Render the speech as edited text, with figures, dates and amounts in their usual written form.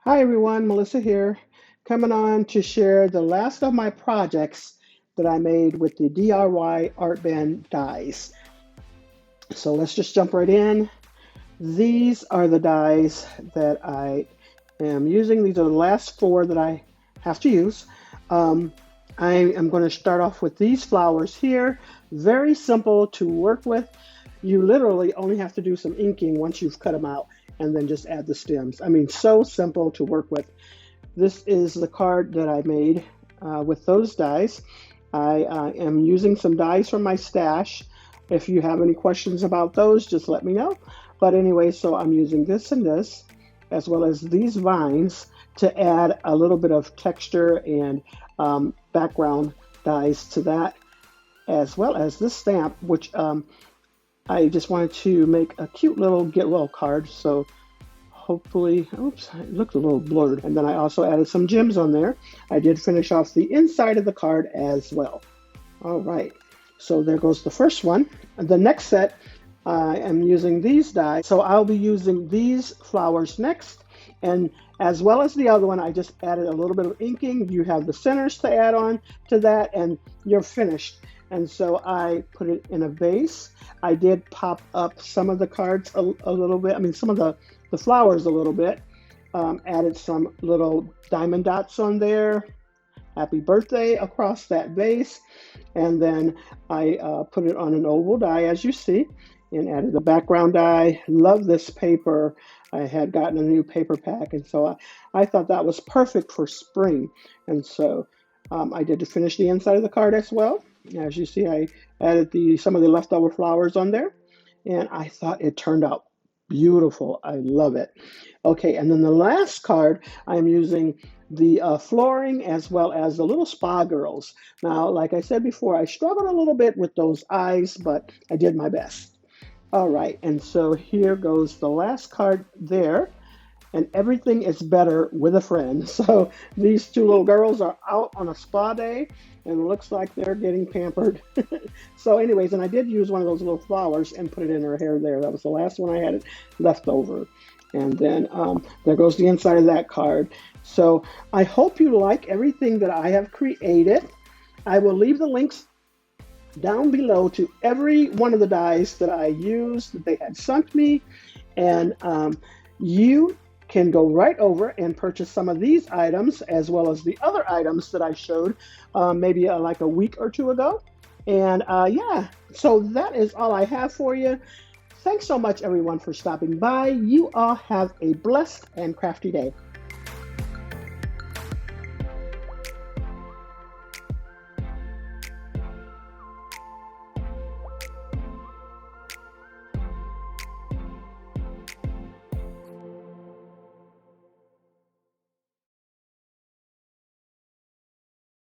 Hi everyone, Melissa here, coming on to share the last of my projects that I made with the DIY ARTBIN dies. So let's just jump right in. These are the dies that I am using. These are the last four that I have to use. Um, I am going to start off with these flowers here. Very simple to work with. You literally only have to do some inking once you've cut them out and then just add the stems. I mean, so simple to work with. This is the card that I made with those dies. I am using some dies from my stash. If you have any questions about those, just let me know. But anyway, so I'm using this and this, as well as these vines to add a little bit of texture and background dies to that, as well as this stamp, which I just wanted to make a cute little get well card. So hopefully, oops, it looked a little blurred. And then I also added some gems on there. I did finish off the inside of the card as well. All right, so there goes the first one. The next set, I am using these dies. So I'll be using these flowers next. And as well as the other one, I just added a little bit of inking. You have the centers to add on to that, and you're finished. And so I put it in a vase. I did pop up some of the cards a little bit. I mean, some of the flowers a little bit. Added some little diamond dots on there. Happy birthday across that vase. And then I put it on an oval die, as you see, and added the background die. Love this paper. I had gotten a new paper pack, and so I thought that was perfect for spring. And so I did to finish the inside of the card as well. As you see, I added some of the leftover flowers on there, and I thought it turned out beautiful. I love it. Okay, and then the last card, I'm using the flooring as well as the little spa girls. Now, like I said before, I struggled a little bit with those eyes, but I did my best. All right, and so here goes the last card there. And everything is better with a friend. So these two little girls are out on a spa day, and it looks like they're getting pampered. So anyways, and I did use one of those little flowers and put it in her hair there. That was the last one I had left over. And then there goes the inside of that card. So I hope you like everything that I have created. I will leave the links down below to every one of the dies that I used that they had sent me. And you can go right over and purchase some of these items as well as the other items that I showed maybe like a week or two ago. And yeah, so that is all I have for you. Thanks so much, everyone, for stopping by. You all have a blessed and crafty day.